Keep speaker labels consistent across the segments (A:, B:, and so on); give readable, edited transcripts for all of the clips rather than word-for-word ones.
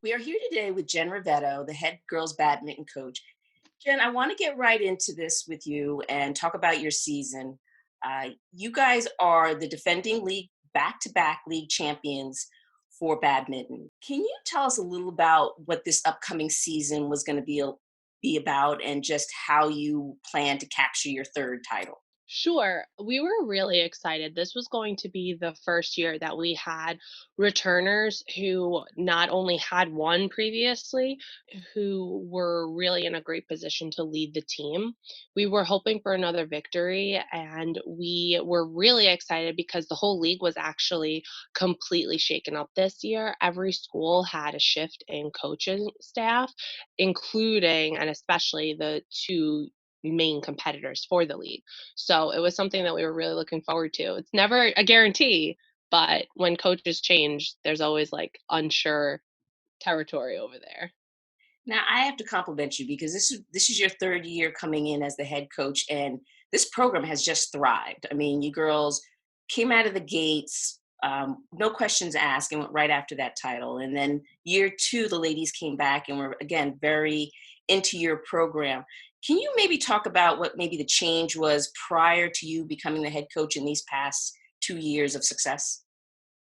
A: We are here today with Jenn Roveto, the head girls badminton coach. Jen, I want to get right into this with you and talk about your season. You guys are the defending league back to back league champions for badminton. Can you tell us a little about what this upcoming season was going to be about and just how you plan to capture your third title?
B: Sure. We were really excited. This was going to be the first year that we had returners who not only had won previously, who were really in a great position to lead the team. We were hoping for another victory, and we were really excited because the whole league was actually completely shaken up this year. Every school had a shift in coaching staff, including and especially the two main competitors for the league. So it was something that we were really looking forward to. It's never a guarantee, but when coaches change, there's always like unsure territory over there.
A: Now, I have to compliment you because this is your third year coming in as the head coach, and this program has just thrived. I mean, you girls came out of the gates, no questions asked, and went right after that title. And then year two, the ladies came back and were again very into your program. Can you maybe talk about what maybe the change was prior to you becoming the head coach in these past 2 years of success?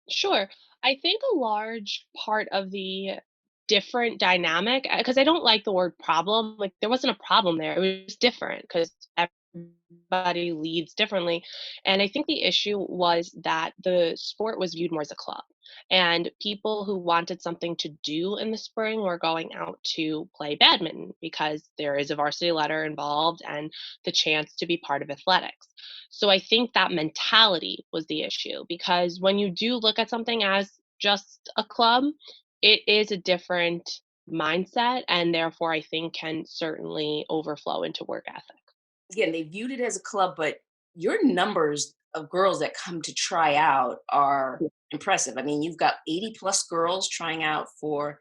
B: Sure. I think a large part of the different dynamic, because I don't like the word problem. Like there wasn't a problem there. It was different because everybody leads differently. And I think the issue was that the sport was viewed more as a club. And people who wanted something to do in the spring were going out to play badminton because there is a varsity letter involved and the chance to be part of athletics. So I think that mentality was the issue because when you do look at something as just a club, it is a different mindset and therefore I think can certainly overflow into work ethic.
A: Again, they viewed it as a club, but your numbers of girls that come to try out are impressive. I mean, you've got 80 plus girls trying out for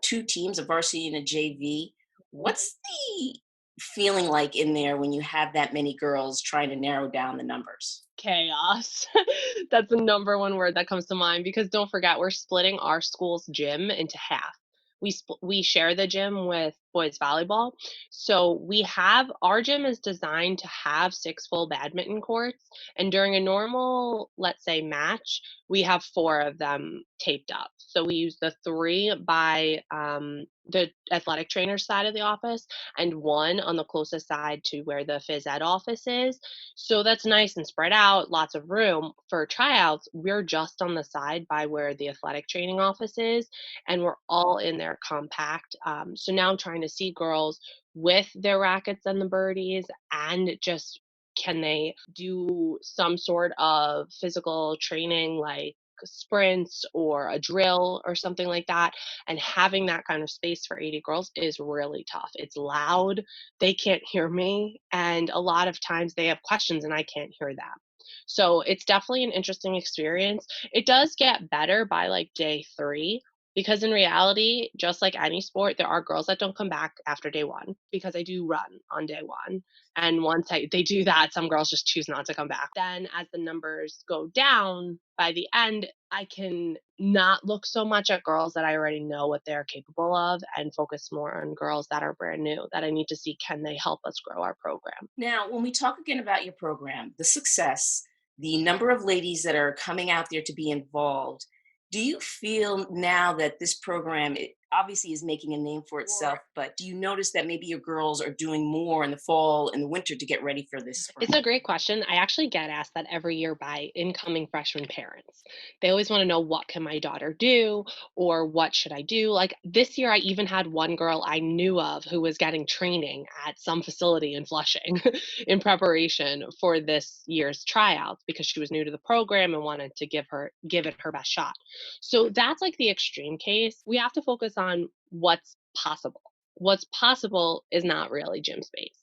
A: two teams, a varsity and a JV. What's the feeling like in there when you have that many girls trying to narrow down the numbers?
B: Chaos. That's the number one word that comes to mind because don't forget we're splitting our school's gym into half. We share the gym with boys volleyball. So we have our gym is designed to have 6 full badminton courts, and during a normal, let's say, match, we have 4 of them taped up. So we use the 3 by, the athletic trainer side of the office and 1 on the closest side to where the phys ed office is, so that's nice and spread out, lots of room. For tryouts, we're just on the side by where the athletic training office is, and we're all in there compact. So now I'm trying to see girls with their rackets and the birdies, and just can they do some sort of physical training like sprints or a drill or something like that. And having that kind of space for 80 girls is really tough. It's loud, they can't hear me, and a lot of times they have questions and I can't hear them. So it's definitely an interesting experience. It does get better by like day 3 because in reality, just like any sport, there are girls that don't come back after day 1 because I do run on day 1. And once they do that, some girls just choose not to come back. Then as the numbers go down by the end, I can not look so much at girls that I already know what they're capable of and focus more on girls that are brand new that I need to see can they help us grow our program.
A: Now, when we talk again about your program, the success, the number of ladies that are coming out there to be involved, do you feel now that this program it obviously is making a name for itself, but do you notice that maybe your girls are doing more in the fall and the winter to get ready for this
B: It's
A: spring?
B: a great question. I actually get asked that every year by incoming freshman parents. They always want to know what can my daughter do or what should I do? Like this year I even had one girl I knew of who was getting training at some facility in Flushing in preparation for this year's tryouts because she was new to the program and wanted to give it her best shot. So that's like the extreme case. We have to focus on what's possible. What's possible is not really gym space.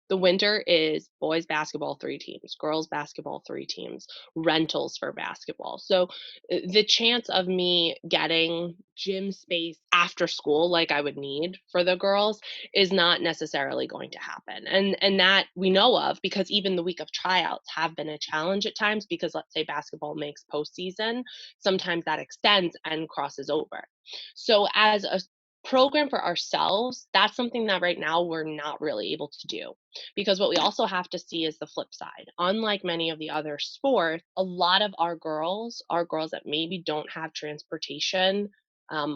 B: The winter is boys basketball 3 teams, girls basketball 3 teams, rentals for basketball. So, the chance of me getting gym space after school like I would need for the girls is not necessarily going to happen. And that we know of because even the week of tryouts have been a challenge at times because let's say basketball makes postseason, sometimes that extends and crosses over. So as a program for ourselves, that's something that right now we're not really able to do. Because what we also have to see is the flip side. Unlike many of the other sports, a lot of our girls are girls that maybe don't have transportation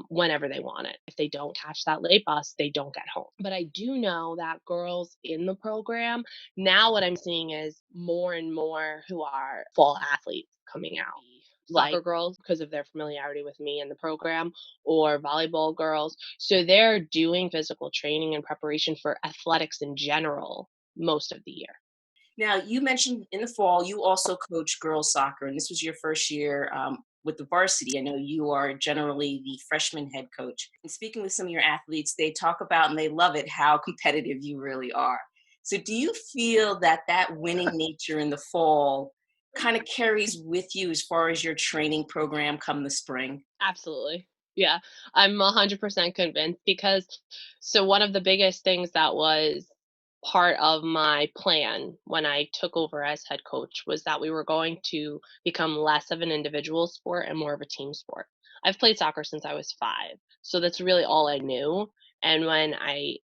B: whenever they want it. If they don't catch that late bus, they don't get home. But I do know that girls in the program, now what I'm seeing is more and more who are fall athletes coming out. Soccer girls, because of their familiarity with me and the program, or volleyball girls. So they're doing physical training and preparation for athletics in general most of the year.
A: Now, you mentioned in the fall you also coach girls soccer, and this was your first year with the varsity. I know you are generally the freshman head coach. And speaking with some of your athletes, they talk about and they love it how competitive you really are. So, do you feel that that winning nature in the fall kind of carries with you as far as your training program come the spring?
B: Absolutely. Yeah, I'm 100% convinced because so one of the biggest things that was part of my plan when I took over as head coach was that we were going to become less of an individual sport and more of a team sport. I've played soccer since I was 5, so that's really all I knew. And when I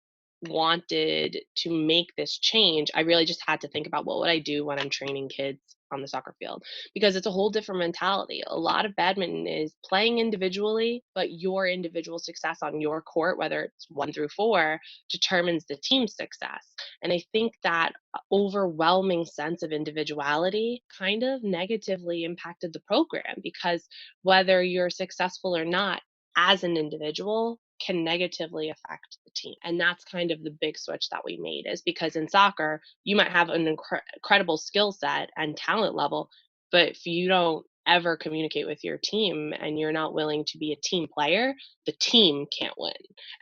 B: wanted to make this change, I really just had to think about what would I do when I'm training kids on the soccer field because it's a whole different mentality. A lot of badminton is playing individually, but your individual success on your court, whether it's 1 through 4, determines the team's success. And I think that overwhelming sense of individuality kind of negatively impacted the program because whether you're successful or not as an individual can negatively affect the team. And that's kind of the big switch that we made is because in soccer, you might have an incredible skill set and talent level, but if you don't ever communicate with your team and you're not willing to be a team player, the team can't win.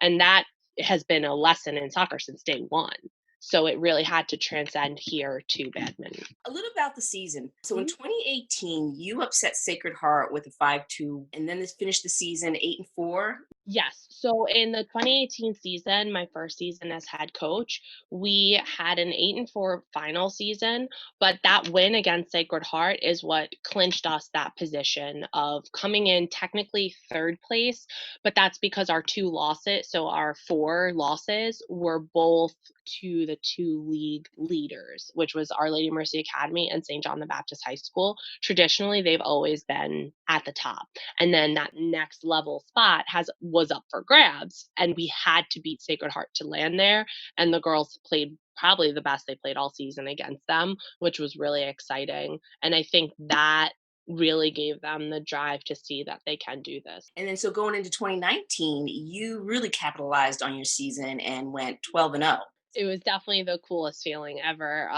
B: And that has been a lesson in soccer since day one. So it really had to transcend here to badminton.
A: A little about the season. So in
B: Mhm.
A: 2018, you upset Sacred Heart with a 5-2, and then this finished the season 8-4.
B: Yes. So in the 2018 season, my first season as head coach, we had an 8-4 final season, but that win against Sacred Heart is what clinched us that position of coming in technically third place, but that's because our two losses, so our 4 losses were both to the two league leaders, which was Our Lady Mercy Academy and St. John the Baptist High School. Traditionally, they've always been at the top, and then that next level spot has was up for grabs, and we had to beat Sacred Heart to land there, and the girls played probably the best they played all season against them, which was really exciting, and I think that really gave them the drive to see that they can do this.
A: And then so going into 2019, you really capitalized on your season and went 12-0.
B: It was definitely the coolest feeling ever.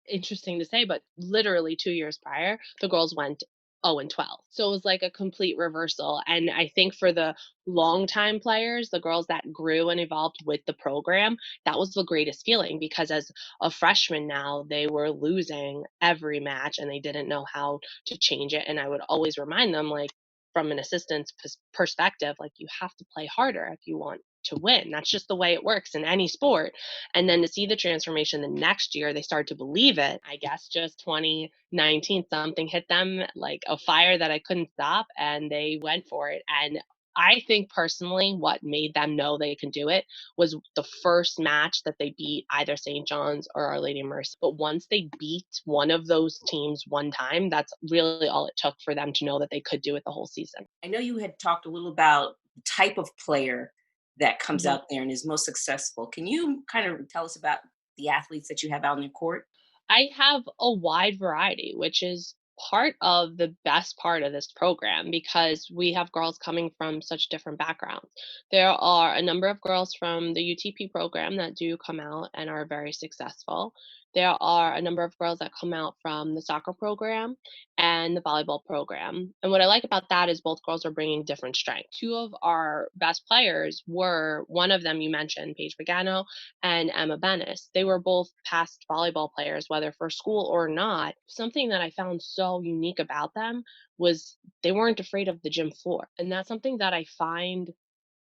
B: Interesting to say, but literally 2 years prior, the girls went 0-12. So it was like a complete reversal. And I think for the longtime players, the girls that grew and evolved with the program, that was the greatest feeling because as a freshman now, they were losing every match and they didn't know how to change it. And I would always remind them, like, from an assistant's perspective, like, you have to play harder if you want to win. That's just the way it works in any sport. And then to see the transformation the next year, they started to believe it. I guess just 2019, something hit them like a fire that I couldn't stop, and they went for it. And I think personally, what made them know they can do it was the first match that they beat either St. John's or Our Lady of Mercy. But once they beat one of those teams one time, that's really all it took for them to know that they could do it the whole season.
A: I know you had talked a little about the type of player that comes
B: Mhm.
A: out there and is most successful. Can you kind of tell us about the athletes that you have out on your court?
B: I have a wide variety, which is part of the best part of this program because we have girls coming from such different backgrounds. There are a number of girls from the UTP program that do come out and are very successful. There are a number of girls that come out from the soccer program and the volleyball program. And what I like about that is both girls are bringing different strengths. Two of our best players were one of them you mentioned, Paige Pagano and Emma Bennis. They were both past volleyball players, whether for school or not. Something that I found so unique about them was they weren't afraid of the gym floor. And that's something that I find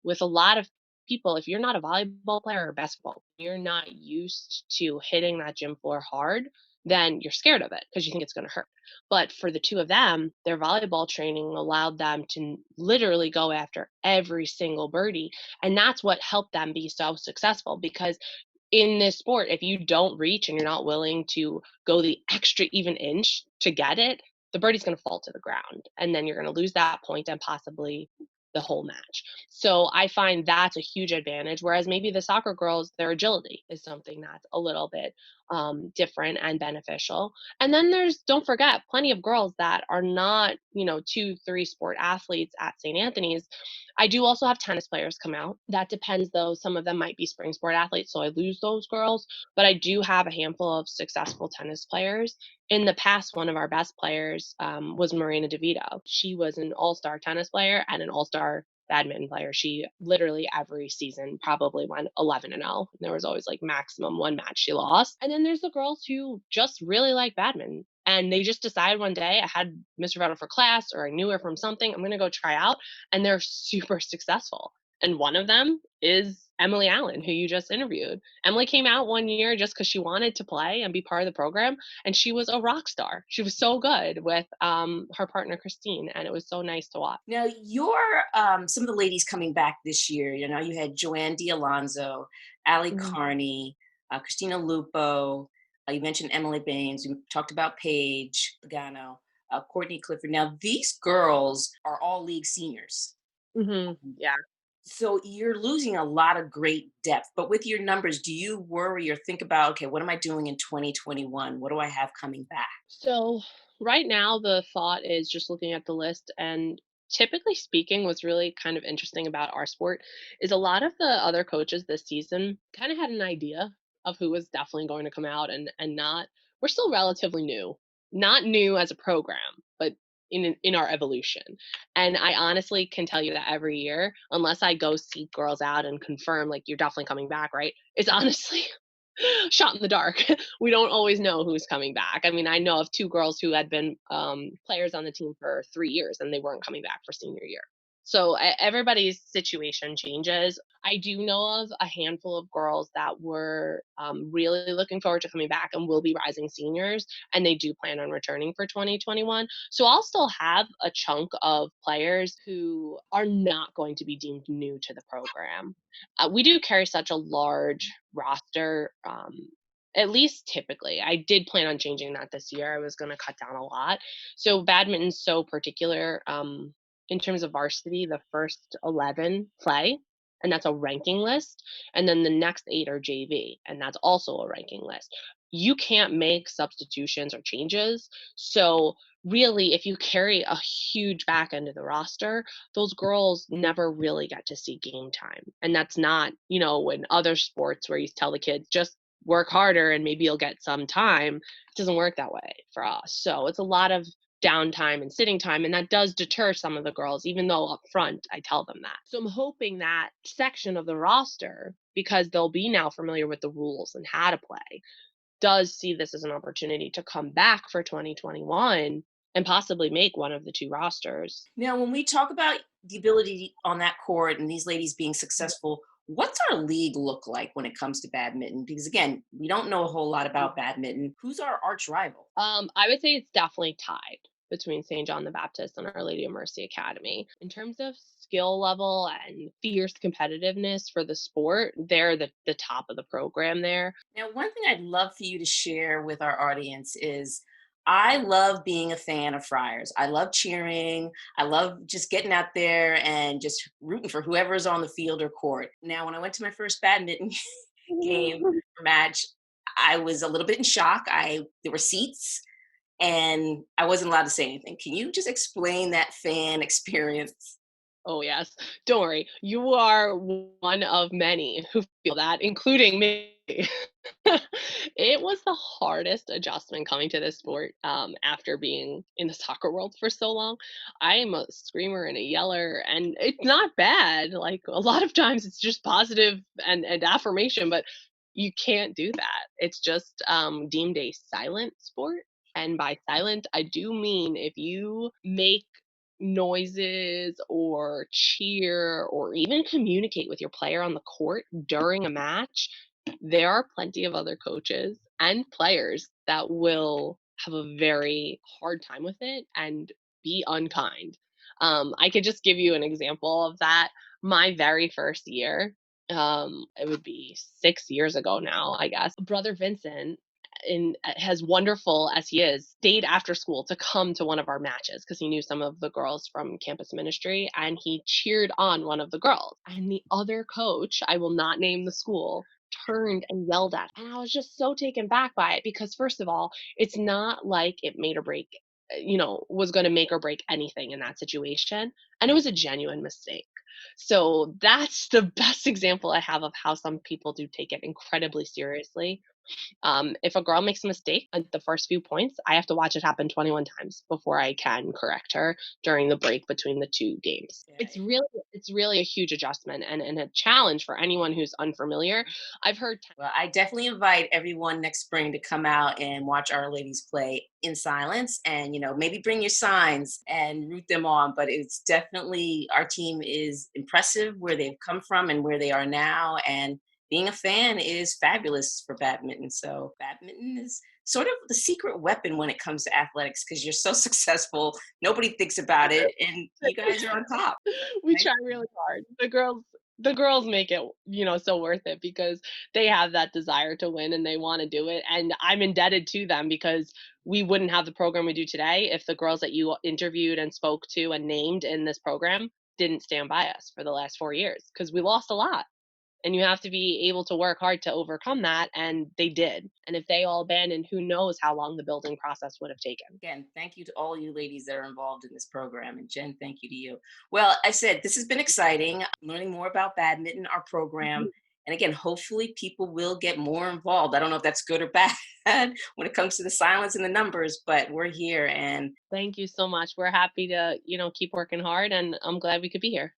B: with a lot of people. If you're not a volleyball player or basketball, you're not used to hitting that gym floor hard, then you're scared of it because you think it's going to hurt. But for the two of them, their volleyball training allowed them to literally go after every single birdie. And that's what helped them be so successful because in this sport, if you don't reach and you're not willing to go the extra even inch to get it, the birdie's going to fall to the ground. And then you're going to lose that point and possibly the whole match. So I find that's a huge advantage. Whereas maybe the soccer girls, their agility is something that's a little bit different and beneficial. And then don't forget, plenty of girls that are not, 2, 3 sport athletes at St. Anthony's. I do also have tennis players come out. That depends, though. Some of them might be spring sport athletes, so I lose those girls. But I do have a handful of successful tennis players. In the past, one of our best players was Marina DeVito. She was an all-star tennis player and an all-star badminton player. She literally every season probably went 11-0. There was always like maximum one match she lost. And then there's the girls who just really like badminton. And they just decided one day I had Mr. Roveto for class or I knew her from something. I'm going to go try out. And they're super successful. And one of them is Emily Allen, who you just interviewed. Emily came out one year just because she wanted to play and be part of the program, and she was a rock star. She was so good with her partner Christine, and it was so nice to watch.
A: Now, some of the ladies coming back this year. You had Joanne D'Alonzo, Ali
B: Mhm.
A: Carney, Christina Lupo. You mentioned Emily Baines. We talked about Paige Pagano, Courtney Clifford. Now, these girls are all league seniors.
B: Yeah.
A: So you're losing a lot of great depth. But with your numbers, do you worry or think about, okay, what am I doing in 2021? What do I have coming back?
B: So right now, the thought is just looking at the list, and typically speaking, what's really kind of interesting about our sport is a lot of the other coaches this season kind of had an idea of who was definitely going to come out and not. We're still relatively new, not new as a program, but in our evolution. And I honestly can tell you that every year, unless I go seek girls out and confirm like you're definitely coming back, right? It's honestly shot in the dark. We don't always know who's coming back. I mean, I know of two girls who had been players on the team for 3 years and they weren't coming back for senior year. So everybody's situation changes. I do know of a handful of girls that were really looking forward to coming back and will be rising seniors, and they do plan on returning for 2021. So I'll still have a chunk of players who are not going to be deemed new to the program. We do carry such a large roster, at least typically. I did plan on changing that this year. I was going to cut down a lot. So badminton's so particular. In terms of varsity, the first 11 play, and that's a ranking list. And then the next 8 are JV, and that's also a ranking list. You can't make substitutions or changes. So, really, if you carry a huge back end of the roster, those girls never really get to see game time. And that's not, in other sports where you tell the kids just work harder and maybe you'll get some time. It doesn't work that way for us. So it's a lot of downtime and sitting time, and that does deter some of the girls, even though up front I tell them that. So I'm hoping that section of the roster, because they'll be now familiar with the rules and how to play, does see this as an opportunity to come back for 2021 and possibly make one of the two rosters.
A: Now, when we talk about the ability on that court and these ladies being successful, what's our league look like when it comes to badminton? Because again, we don't know a whole lot about badminton. Who's our arch rival?
B: I would say it's definitely tied between St. John the Baptist and Our Lady of Mercy Academy. In terms of skill level and fierce competitiveness for the sport, they're the top of the program there.
A: Now, one thing I'd love for you to share with our audience is I love being a fan of Friars. I love cheering. I love just getting out there and just rooting for whoever's on the field or court. Now, when I went to my first badminton game or match, I was a little bit in shock. There were seats and I wasn't allowed to say anything. Can you just explain that fan experience?
B: Oh, yes. Don't worry. You are one of many who feel that, including me. It was the hardest adjustment coming to this sport, after being in the soccer world for so long. I am a screamer and a yeller, and it's not bad. Like, a lot of times it's just positive and affirmation, but you can't do that. It's just, deemed a silent sport, and by silent, I do mean if you make noises or cheer or even communicate with your player on the court during a match, there are plenty of other coaches and players that will have a very hard time with it and be unkind. I could just give you an example of that. My very first year, it would be 6 years ago now, I guess. Brother Vincent, in as wonderful as he is, stayed after school to come to one of our matches because he knew some of the girls from campus ministry, and he cheered on one of the girls. And the other coach, I will not name the school, turned and yelled at. And I was just so taken back by it because, first of all, it's not like it made or break, was going to make or break anything in that situation. And it was a genuine mistake. So that's the best example I have of how some people do take it incredibly seriously. If a girl makes a mistake at the first few points, I have to watch it happen 21 times before I can correct her during the break between the two games. It's really a huge adjustment and a challenge for anyone who's unfamiliar. I've heard
A: Well, I definitely invite everyone next spring to come out and watch our ladies play in silence and, maybe bring your signs and root them on. But it's definitely, our team is impressive where they've come from and where they are now. And being a fan is fabulous for badminton. So, badminton is sort of the secret weapon when it comes to athletics because you're so successful. Nobody thinks about it. And you guys are on top.
B: we
A: Right?
B: try really hard. The girls make it, so worth it because they have that desire to win and they want to do it. And I'm indebted to them because we wouldn't have the program we do today if the girls that you interviewed and spoke to and named in this program didn't stand by us for the last 4 years because we lost a lot. And you have to be able to work hard to overcome that. And they did. And if they all abandoned, who knows how long the building process would have taken.
A: Again, thank you to all you ladies that are involved in this program. And Jen, thank you to you. Well, I said this has been exciting, learning more about badminton, our program. And again, hopefully people will get more involved. I don't know if that's good or bad when it comes to the silence and the numbers, but we're here and
B: Thank you so much. We're happy to, keep working hard, and I'm glad we could be here.